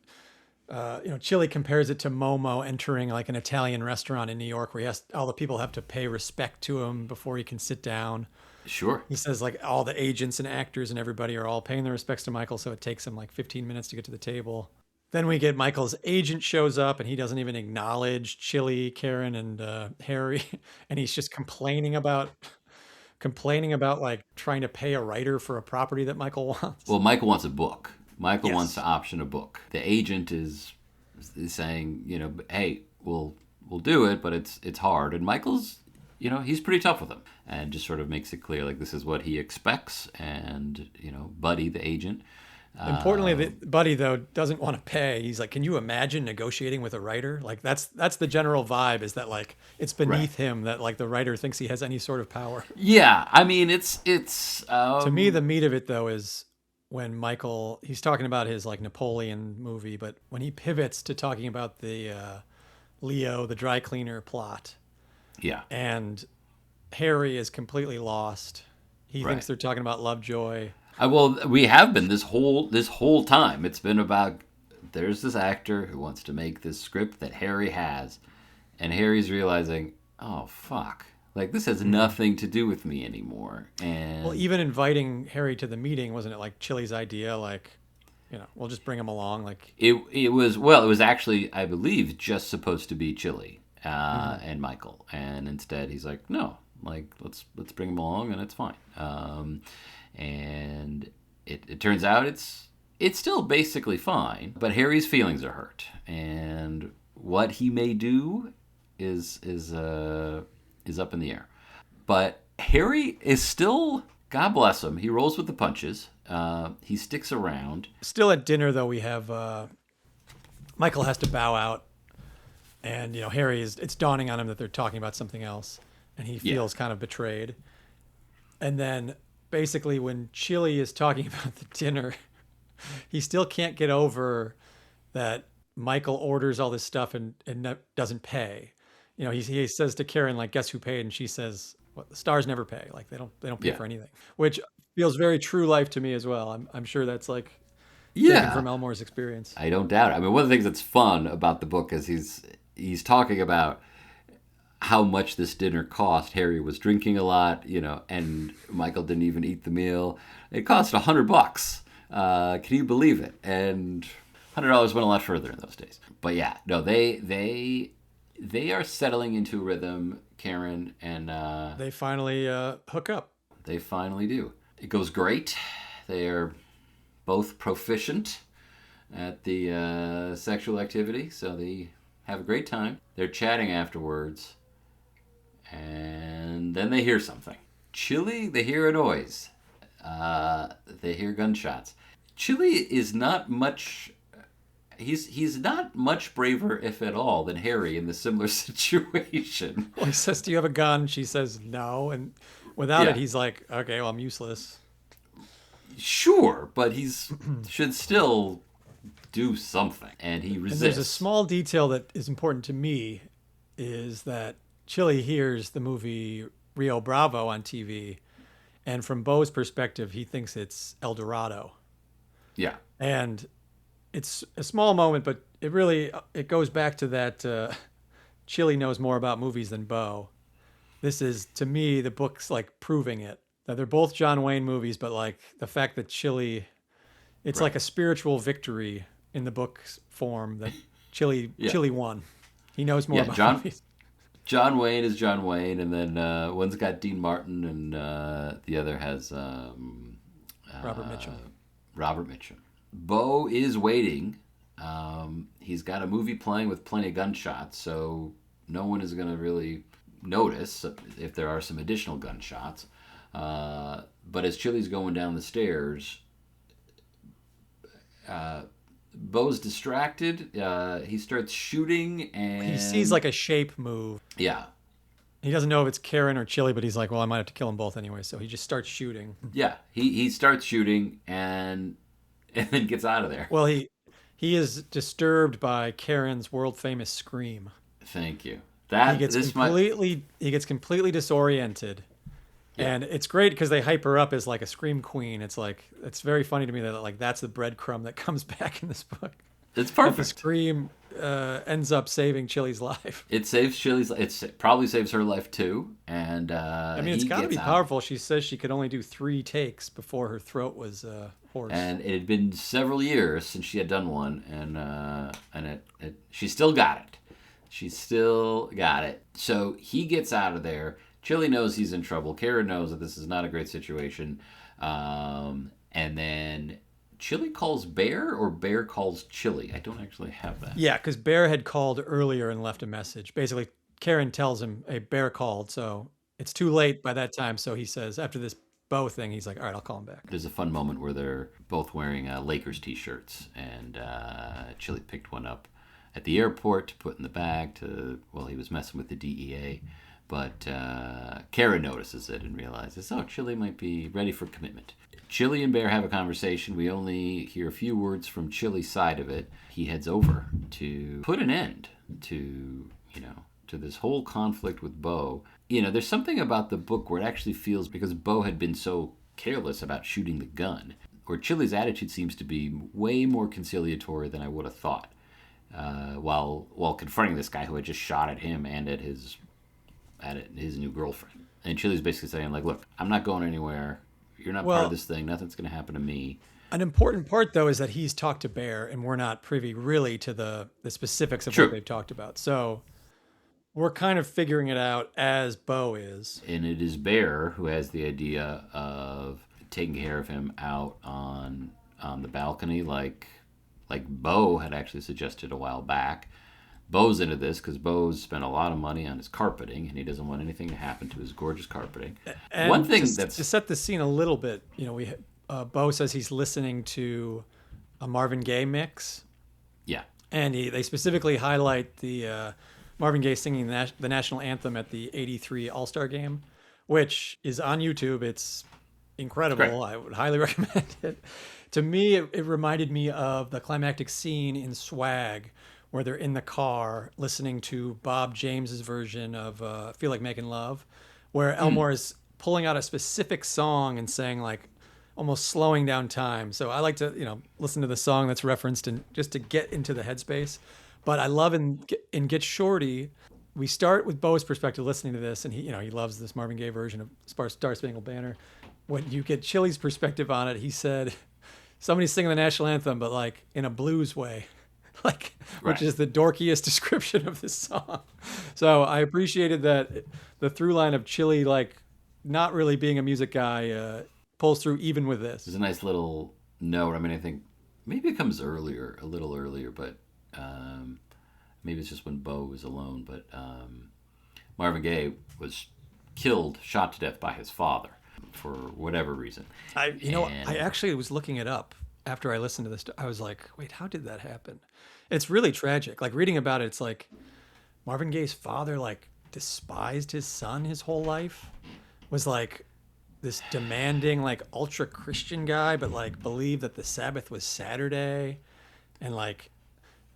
S2: Chili compares it to Momo entering like an Italian restaurant in New York where all the people have to pay respect to him before he can sit down.
S1: Sure.
S2: He says like all the agents and actors and everybody are all paying their respects to Michael, so it takes him like 15 minutes to get to the table. Then we get Michael's agent shows up and he doesn't even acknowledge Chili, Karen, and Harry, and he's just complaining about like trying to pay a writer for a property that Michael wants.
S1: Well, Michael wants a book. Michael wants to
S2: Yes.
S1: option a book. The agent is saying, hey, we'll do it, but it's hard. And Michael's, he's pretty tough with him, and just sort of makes it clear like this is what he expects. And Buddy, the agent,
S2: Importantly, the Buddy though doesn't want to pay. He's like, "Can you imagine negotiating with a writer?" Like that's the general vibe, is that like it's
S1: right?
S2: beneath him that like the writer thinks he has any sort of power.
S1: Yeah, I mean it's
S2: To me, the meat of it though is when Michael, he's talking about his like Napoleon movie, but when he pivots to talking about the Leo, the dry cleaner plot,
S1: yeah,
S2: and Harry is completely lost. He
S1: right.
S2: thinks they're talking about Lovejoy.
S1: Well, we have been this whole time. It's been about there's this actor who wants to make this script that Harry has, and Harry's realizing, oh fuck, like this has nothing to do with me anymore.
S2: Well,
S1: And
S2: even inviting Harry to the meeting, wasn't it like Chili's idea? Like, we'll just bring him along. Like,
S1: it was actually, I believe, just supposed to be Chili
S2: mhm.
S1: and Michael, and instead he's like, no, like let's bring him along and it's fine. And it turns out it's still basically fine, but Harry's feelings are hurt, and what he may do is up in the air. But Harry is still, God bless him, he rolls with the punches. He sticks around.
S2: Still at dinner though, we have Michael has to bow out, and Harry is. It's dawning on him that they're talking about something else, and he
S1: Yeah,
S2: feels kind of betrayed. And then basically, when Chili is talking about the dinner, he still can't get over that Michael orders all this stuff and doesn't pay. He says to Karen like, "Guess who paid?" And she says, "What? The stars never pay. Like they don't pay
S1: yeah,
S2: for anything." Which feels very true life to me as well. I'm sure that's like taken
S1: yeah.
S2: from Elmore's experience.
S1: I don't doubt it. I mean, one of the things that's fun about the book is he's talking about how much this dinner cost. Harry was drinking a lot, and Michael didn't even eat the meal. It cost $100. Can you believe it? And $100 went a lot further in those days. But yeah, no, they are settling into a rhythm, Karen, and
S2: They finally hook up.
S1: they finally do. It goes great. They are both proficient at the sexual activity, so they have a great time. They're chatting afterwards, and then they hear something. Chili, they hear a noise. They hear gunshots. Chili is not much. He's not much braver, if at all, than Harry in the similar situation.
S2: Well, he says, "Do you have a gun?" She says, "No." And without it,
S1: Yeah,
S2: he's like, "Okay, well, I'm useless."
S1: sure, but he's should still do something, and he
S2: And there's a
S1: resists.
S2: small detail that is important to me, is that Chili hears the movie Rio Bravo on TV, and from Bo's perspective, he thinks it's El Dorado.
S1: Yeah,
S2: And it's a small moment, but it goes back to that Chili knows more about movies than Bo. This is, to me, the book's like proving it, that they're both John Wayne movies, but like the fact that Chili, it's like
S1: right.
S2: a spiritual victory in the book's form that Chili
S1: Yeah,
S2: Chili won. He knows more
S1: yeah.
S2: about
S1: John
S2: movies.
S1: John Wayne is John Wayne, and then one's got Dean Martin, and the other has
S2: Robert
S1: uh,
S2: Mitchum.
S1: Robert Mitchum. Bo is waiting. He's got a movie playing with plenty of gunshots, so no one is going to really notice if there are some additional gunshots. But as Chili's going down the stairs, Bo's distracted. He starts shooting,
S2: He sees
S1: and
S2: like a shape move.
S1: yeah,
S2: He doesn't know if it's Karen or Chili, but he's like, well, I might have to kill them both anyway. So he just starts shooting.
S1: yeah. He starts shooting and then gets out of there.
S2: Well, he is disturbed by Karen's world famous scream.
S1: Thank you.
S2: He
S1: That
S2: gets
S1: this might
S2: completely disoriented.
S1: yeah.
S2: And it's great because they hype her up as like a scream queen. It's very funny to me that like that's the breadcrumb that comes back in this book.
S1: It's
S2: That the
S1: perfect.
S2: scream ends up saving Chili's life.
S1: It saves Chili's. It probably saves her life too, and
S2: I mean, it's
S1: he
S2: got to be
S1: gets out.
S2: powerful. She says she could only do 3 takes before her throat was hoarse.
S1: And it had been several years since she had done one, and she still got it. She still got it. So he gets out of there. Chili knows he's in trouble. Kara knows that this is not a great situation, and then Chili calls Bear, or Bear calls Chili. I don't actually have that.
S2: Yeah, because Bear had called earlier and left a message. Basically, Karen tells him a bear called, so it's too late by that time. So he says after this Bo thing, he's like, all right, I'll call him back.
S1: There's a fun moment where they're both wearing Lakers t-shirts, and Chili picked one up at the airport to put in the bag well, he was messing with the DEA. But Kara notices it and realizes, oh, Chili might be ready for commitment. Chili and Bear have a conversation. We only hear a few words from Chili's side of it. He heads over to put an end to, to this whole conflict with Bo. There's something about the book where it actually feels, because Bo had been so careless about shooting the gun, where Chili's attitude seems to be way more conciliatory than I would have thought, while confronting this guy who had just shot at him and at his new girlfriend. And Chili's basically saying, like, look, I'm not going anywhere. You're not part of this thing. Nothing's going to happen to me.
S2: An important part, though, is that he's talked to Bear, and we're not privy really to the specifics of what they've talked about. So we're kind of figuring it out as Bo is.
S1: And it is Bear who has the idea of taking care of him out on the balcony, like Bo had actually suggested a while back. Bo's into this because Bo's spent a lot of money on his carpeting, and he doesn't want anything to happen to his gorgeous carpeting.
S2: And one thing to set the scene a little bit, Bo says he's listening to a Marvin Gaye mix.
S1: Yeah,
S2: and they specifically highlight the Marvin Gaye singing the national anthem at the '83 All-Star Game, which is on YouTube. It's incredible. I would highly recommend it. To me, it reminded me of the climactic scene in Swag, where they're in the car listening to Bob James's version of Feel Like Making Love, where Elmore is pulling out a specific song and saying, like, almost slowing down time. So I like to, listen to the song that's referenced and just to get into the headspace. But I love in Get Shorty, we start with Bo's perspective listening to this, and he loves this Marvin Gaye version of Star Spangled Banner. When you get Chili's perspective on it, he said, somebody's singing the national anthem, but like in a blues way. Which is the dorkiest description of this song. So I appreciated that the through line of Chili, like, not really being a music guy, pulls through even with this.
S1: There's a nice little note. I mean, I think maybe it comes a little earlier, but maybe it's just when Bo was alone. But Marvin Gaye was shot to death by his father for whatever reason.
S2: I actually was looking it up after I listened to this. I was like, wait, how did that happen? It's really tragic. Like, reading about it, it's like Marvin Gaye's father, like, despised his son his whole life, was like this demanding, like, ultra Christian guy, but like believed that the Sabbath was Saturday, and like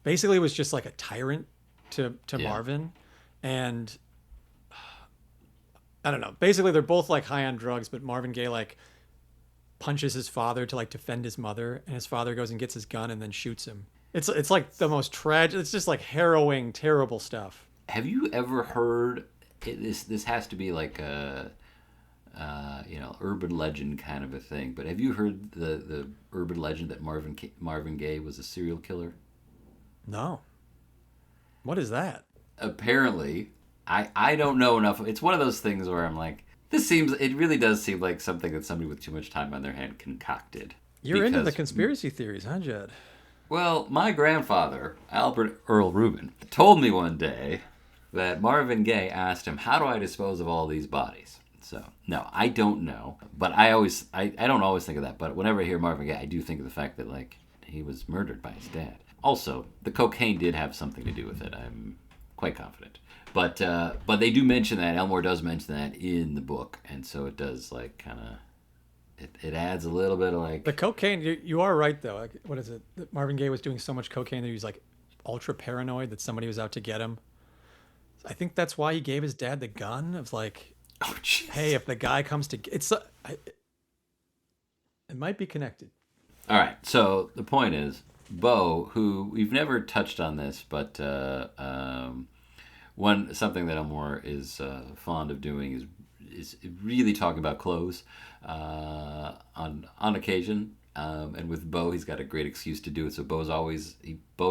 S2: basically was just like a tyrant to Marvin. And I don't know. Basically, they're both like high on drugs, but Marvin Gaye like punches his father to like defend his mother, and his father goes and gets his gun and then shoots him. It's like the most tragic. It's just like harrowing, terrible stuff.
S1: Have you ever heard this? Has to be like a urban legend kind of a thing. But have you heard the urban legend that Marvin Gaye was a serial killer?
S2: No. What is that?
S1: Apparently, I don't know enough. It's one of those things where I'm like, it really does seem like something that somebody with too much time on their hand concocted.
S2: You're into the conspiracy theories, huh, Judd?
S1: Well, my grandfather, Albert Earl Rubin, told me one day that Marvin Gaye asked him, how do I dispose of all these bodies? So, no, I don't know. But I don't always think of that. But whenever I hear Marvin Gaye, I do think of the fact that, like, he was murdered by his dad. Also, the cocaine did have something to do with it. I'm quite confident. But they do mention that. Elmore does mention that in the book. And so it does, like, kind of... It adds a little bit of like...
S2: The cocaine, you are right, though. Like, what is it? That Marvin Gaye was doing so much cocaine that he was like ultra paranoid that somebody was out to get him. I think that's why he gave his dad the gun. Of like,
S1: oh, geez.
S2: Hey, if the guy comes to... It might be connected.
S1: All right. So the point is, Bo, who we've never touched on this, but something that Elmore is fond of doing is really talking about clothes on occasion. And with Bo, he's got a great excuse to do it. So Bo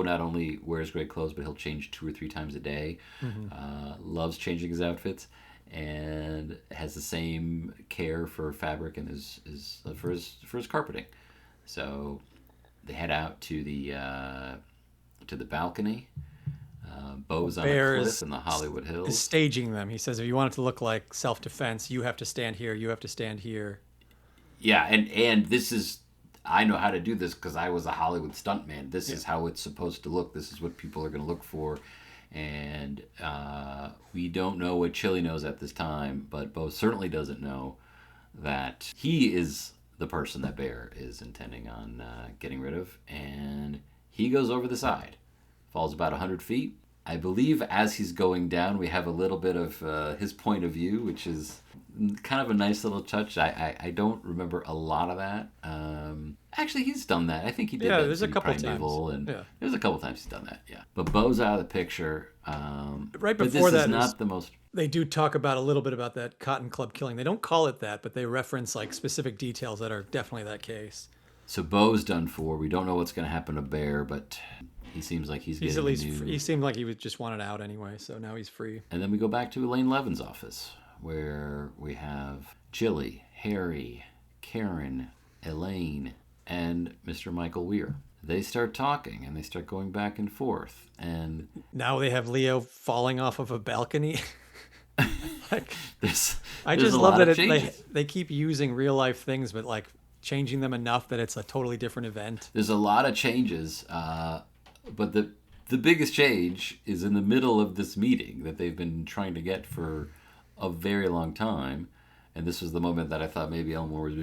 S1: not only wears great clothes, but he'll change 2 or 3 times a day. Mm-hmm. Loves changing his outfits, and has the same care for fabric and for his carpeting. So they head out to the balcony. Bo's on a
S2: Bear
S1: cliff in the Hollywood
S2: is
S1: Hills.
S2: staging them. He says, if you want it to look like self-defense, you have to stand here. You have to stand here.
S1: Yeah, and this is, I know how to do this because I was a Hollywood stuntman. This
S2: Yeah.
S1: is how it's supposed to look. This is what people are going to look for. And we don't know what Chili knows at this time, but Bo certainly doesn't know that he is the person that Bear is intending on getting rid of. And he goes over the side, falls about 100 feet. I believe as he's going down, we have a little bit of his point of view, which is kind of a nice little touch. I don't remember a lot of that. Actually, he's done that. I think he did
S2: Yeah,
S1: that
S2: there's a
S1: in
S2: couple
S1: Primeval,
S2: times.
S1: and
S2: Yeah.
S1: there's a couple times he's done that. Yeah, but Bo's out of the picture.
S2: Right
S1: But
S2: before
S1: this
S2: that
S1: is
S2: is
S1: not the most.
S2: they do talk about a little bit about that Cotton Club killing. They don't call it that, but they reference like specific details that are definitely that case.
S1: So Bo's done for. We don't know what's going to happen to Bear, but he seems like he's
S2: He's
S1: getting
S2: at least
S1: a new.
S2: he seemed like he was just wanted out anyway, so now he's free.
S1: And then we go back to Elaine Levin's office, where we have Chili, Harry, Karen, Elaine, and Mr. Michael Weir. They start talking and they start going back and forth. And
S2: Now they have Leo falling off of a balcony. Like,
S1: there's,
S2: I
S1: there's
S2: just
S1: a
S2: love
S1: lot
S2: that
S1: of
S2: they
S1: changes.
S2: keep using real life things, but like changing them enough that it's a totally different event.
S1: There's a lot of changes, but the biggest change is in the middle of this meeting that they've been trying to get for a very long time. And this was the moment that I thought maybe Elmore was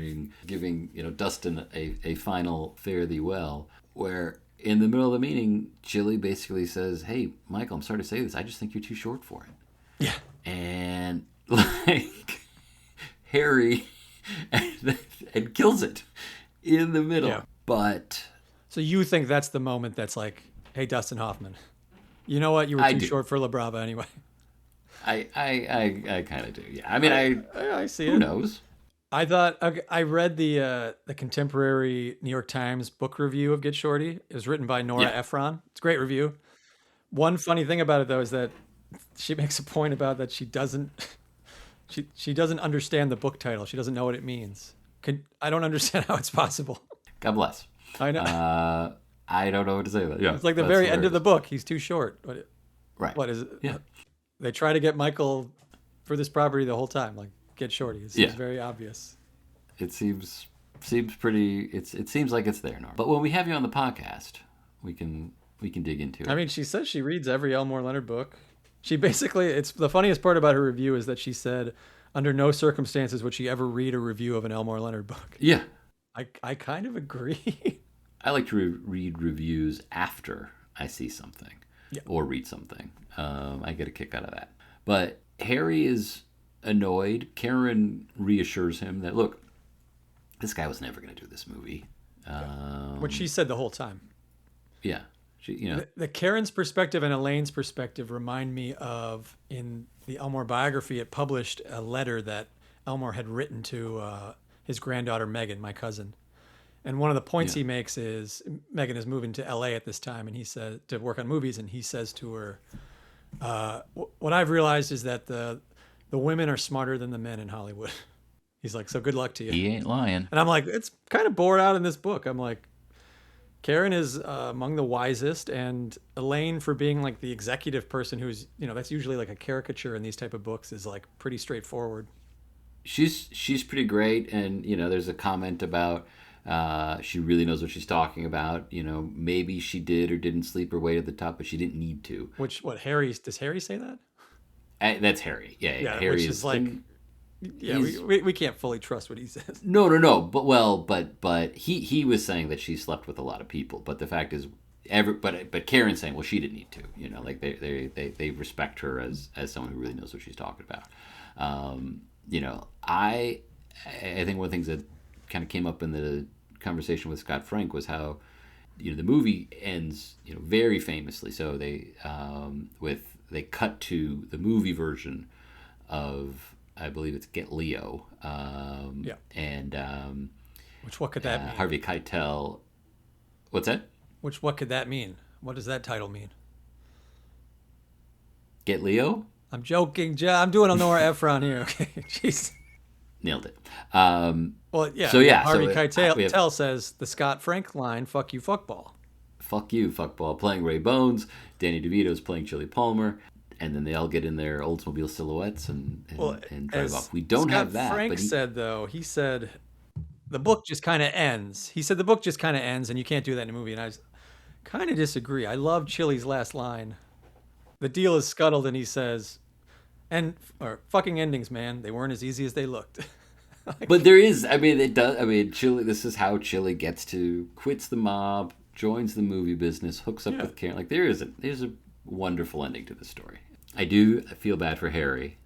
S1: giving Dustin a final fare thee well, where in the middle of the meeting, Chili basically says, "Hey, Michael, I'm sorry to say this, I just think you're too short for it."
S2: Yeah.
S1: And like Harry and kills it in the middle.
S2: Yeah.
S1: But
S2: So you think that's the moment that's like, hey, Dustin Hoffman, you know what? You were
S1: I
S2: too
S1: do.
S2: short for La Brava anyway.
S1: I kind of do. Yeah. I mean,
S2: I see
S1: who
S2: it.
S1: knows?
S2: I thought I read the contemporary New York Times book review of Get Shorty. It was written by Nora
S1: Yeah.
S2: Ephron. It's a great review. One funny thing about it though is that she makes a point about that she doesn't she doesn't understand the book title. She doesn't know what it means. I don't understand how it's possible.
S1: God bless.
S2: I know.
S1: I don't know what to say about it. Yeah.
S2: It's like the
S1: that's
S2: very end of the
S1: hilarious.
S2: book. He's too short.
S1: Right.
S2: What is it?
S1: Yeah.
S2: They try to get Michael for this property the whole time. Like Get Shorty. It seems
S1: Yeah.
S2: very obvious.
S1: It seems pretty. It seems like it's there, Norm. But when we have you on the podcast, we can dig into it.
S2: I mean, she says she reads every Elmore Leonard book. She basically, it's the funniest part about her review is that she said, under no circumstances would she ever read a review of an Elmore Leonard book.
S1: Yeah.
S2: I kind of agree.
S1: I like to read reviews after I see something or read something. I get a kick out of that. But Harry is annoyed. Karen reassures him that, look, this guy was never going to do this movie.
S2: What she said the whole time.
S1: Yeah. She,
S2: The Karen's perspective and Elaine's perspective remind me of, in the Elmore biography, it published a letter that Elmore had written to his granddaughter Megan, my cousin. And one of the points he makes is Megan is moving to LA at this time, and he said to work on movies, and he says to her, "What I've realized is that the women are smarter than the men in Hollywood." He's like, "So good luck to you."
S1: he ain't lying.
S2: And I'm like, it's kind of borne out in this book. I'm like, Karen is among the wisest, and Elaine, for being like the executive person who's, that's usually like a caricature in these type of books, is like pretty straightforward.
S1: She's pretty great, and there's a comment about she really knows what she's talking about. Maybe she did or didn't sleep her way to the top, but she didn't need to.
S2: Does Harry say that?
S1: That's Harry. Yeah,
S2: Yeah,
S1: Harry
S2: which is like, yeah, we can't fully trust what he says.
S1: No. But he was saying that she slept with a lot of people. But the fact is, but Karen's saying, well, she didn't need to. Like they respect her as someone who really knows what she's talking about. I think one of the things that kind of came up in the conversation with Scott Frank was how the movie ends very famously. So they cut to the movie version of, I believe it's Get Leo. And
S2: Which, what could that mean?
S1: Harvey Keitel. What's that?
S2: What could that mean? What does that title mean?
S1: Get Leo?
S2: I'm joking, I'm doing a Nora Ephron here. Okay, jeez.
S1: Nailed it.
S2: Well, yeah.
S1: So yeah.
S2: Harvey
S1: so
S2: Keitel
S1: we have
S2: says the Scott Frank line, "Fuck you, fuckball."
S1: fuck you, fuckball, playing Ray Bones. Danny DeVito's playing Chili Palmer. And then they all get in their Oldsmobile silhouettes and,
S2: Well,
S1: and drive
S2: as
S1: off. We don't
S2: Scott
S1: have that,
S2: Frank
S1: but he,
S2: said, though, he said the book just kind of ends. He said the book just kind of ends, and you can't do that in a movie. And kind of disagree. I love Chili's last line. The deal is scuttled, and he says, "And or fucking endings, man. They weren't as easy as they looked."
S1: but
S2: Like,
S1: there is, I mean, it does, I mean, Chili, this is how Chili gets to, quits the mob, joins the movie business, hooks up
S2: yeah,
S1: with Karen. Like, there's a wonderful ending to the story. I do feel bad for Harry.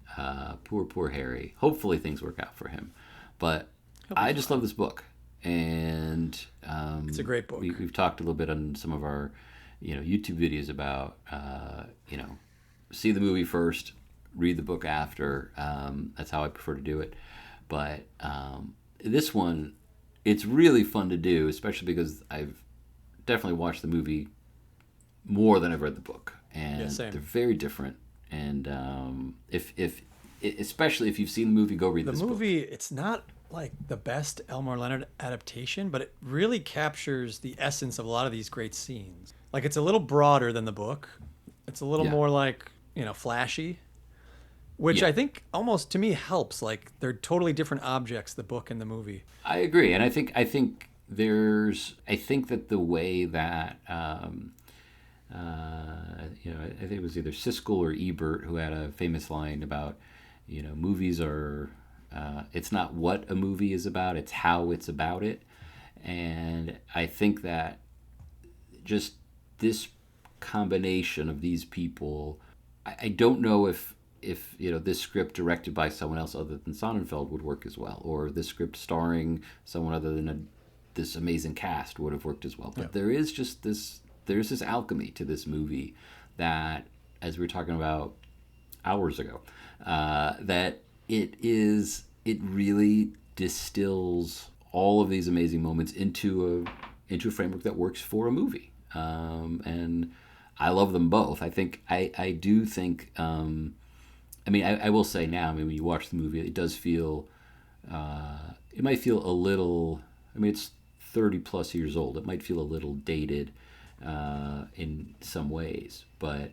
S1: Poor Harry. Hopefully things work out for him. But
S2: he'll be
S1: I just
S2: fine.
S1: love this book. And
S2: It's a great book.
S1: we've talked a little bit on some of our, YouTube videos about, see the movie first, read the book after. That's how I prefer to do it. But this one, it's really fun to do, especially because I've definitely watched the movie more than I've read the book,
S2: Yeah,
S1: and
S2: same.
S1: they're very different. And if especially if you've seen the movie, go read
S2: The
S1: this book.
S2: movie, it's not like the best Elmore Leonard adaptation, but it really captures the essence of a lot of these great scenes. Like it's a little broader than the book. It's a little
S1: Yeah,
S2: more like, flashy, which
S1: yeah,
S2: I think almost to me helps. Like they're totally different objects, the book and the movie.
S1: I agree. And I think that the way that I think it was either Siskel or Ebert who had a famous line about, movies are, it's not what a movie is about, it's how it's about it. And I think that just this combination of these people, I don't know if this script directed by someone else other than Sonnenfeld would work as well, or this script starring someone other than this amazing cast would have worked as well.
S2: Yeah.
S1: But there's this alchemy to this movie that, as we were talking about hours ago, that it really distills all of these amazing moments into a framework that works for a movie. And I love them both. I do think. I mean, I will say now. I mean, when you watch the movie, it does feel. It might feel a little. I mean, it's 30 plus years old. It might feel a little dated in some ways, but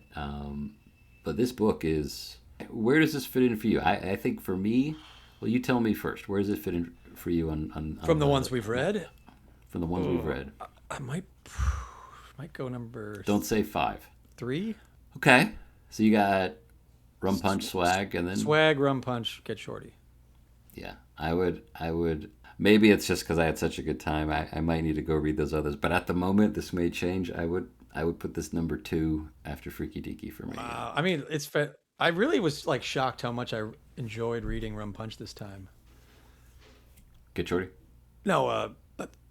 S1: this book is. Where does this fit in for you? I think for me, well, you tell me first. Where does it fit in for you
S2: From
S1: on
S2: the ones
S1: the
S2: we've read,
S1: from the ones we've read?
S2: I might go number
S1: Don't say five.
S2: 3.
S1: Okay, so you got Rum Punch Swag, and then
S2: Swag, Rum Punch, Get Shorty.
S1: yeah, I would. Maybe it's just because I had such a good time. I might need to go read those others, but at the moment, this may change. I would put this number two after Freaky Deaky for me.
S2: I mean, I really was like shocked how much I enjoyed reading Rum Punch this time.
S1: Get Shorty.
S2: No,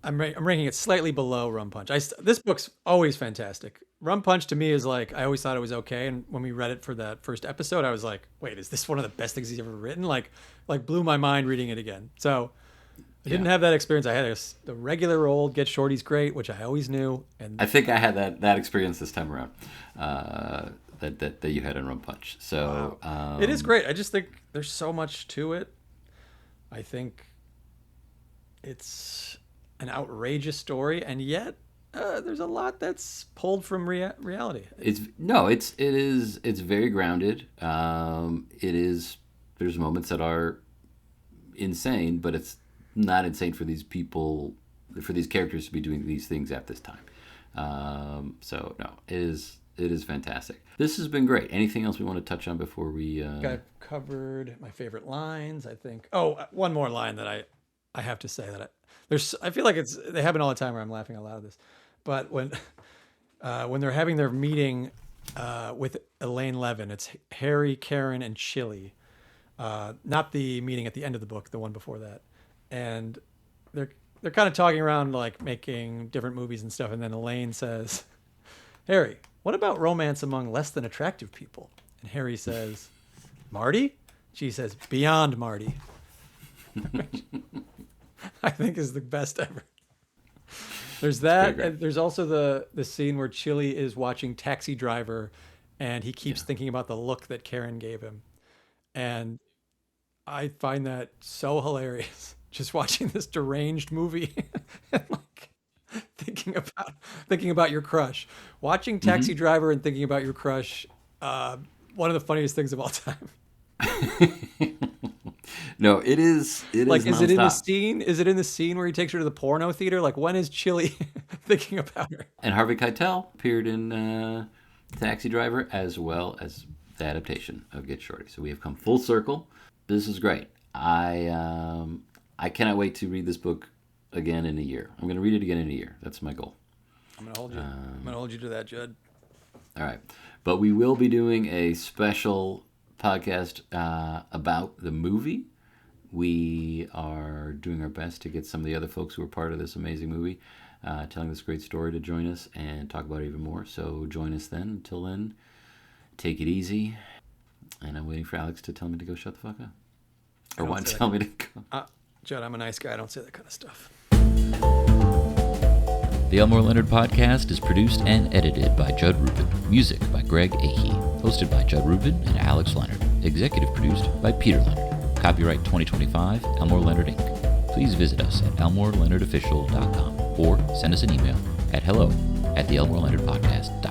S2: I'm ranking it slightly below Rum Punch. This book's always fantastic. Rum Punch to me is like I always thought it was okay, and when we read it for that first episode, I was like, wait, is this one of the best things he's ever written? Like blew my mind reading it again. So I
S1: Yeah,
S2: didn't have that experience. I had the regular old Get Shorty's great, which I always knew, and
S1: I think I had that experience this time around. That you had in Rum Punch.
S2: wow,
S1: So
S2: it is great. I just think there's so much to it. I think it's an outrageous story, and yet there's a lot that's pulled from reality.
S1: it's no, it's very grounded. It is. There's moments that are insane, but it's not insane for these people, for these characters to be doing these things at this time. So no, it is fantastic. This has been great. Anything else we want to touch on before we?
S2: I've covered my favorite lines. I think. Oh, one more line that I have to say that I feel like they happen all the time where I'm laughing out loud at this, but when they're having their meeting with Elaine Levin, it's Harry, Karen, and Chili. Not the meeting at the end of the book, the one before that, and they're they're kind of talking around like making different movies and stuff, and then Elaine says, "Harry, what about romance among less than attractive people?" And Harry says, "Marty?" She says, "Beyond Marty." I think is the best ever. There's
S1: It's pretty
S2: that,
S1: great.
S2: and there's also the scene where Chili is watching Taxi Driver, and he keeps
S1: Yeah.
S2: thinking about the look that Karen gave him, and I find that so hilarious. Just watching this deranged movie, and like thinking about your crush. Watching Taxi Driver and thinking about your crush, one of the funniest things of all time.
S1: No, it is. It
S2: Like,
S1: is
S2: is it in the
S1: nonstop.
S2: scene? Is it in the scene where he takes her to the porno theater? Like, when is Chili thinking about her?
S1: And Harvey Keitel appeared in Taxi Driver as well as the adaptation of Get Shorty. So we have come full circle. This is great. I cannot wait to read this book again in a year. I'm going to read it again in a year. That's my goal.
S2: I'm gonna hold you. I'm gonna hold you to that, Judd.
S1: All right. But we will be doing a special podcast about the movie. We are doing our best to get some of the other folks who are part of this amazing movie, telling this great story, to join us and talk about it even more. So join us then. Until then, take it easy. And I'm waiting for Alex to tell me to go shut the fuck up. Or want to tell me to go.
S2: Judd, I'm a nice guy. I don't say that kind of stuff.
S1: The Elmore Leonard podcast is produced and edited by Judd Rubin. Music by Greg Ahee. Hosted by Judd Rubin and Alex Leonard. Executive produced by Peter Leonard. Copyright 2025, Elmore Leonard Inc. Please visit us at elmoreleonardofficial.com or send us an email at hello@theelmoreleonardpodcast.com.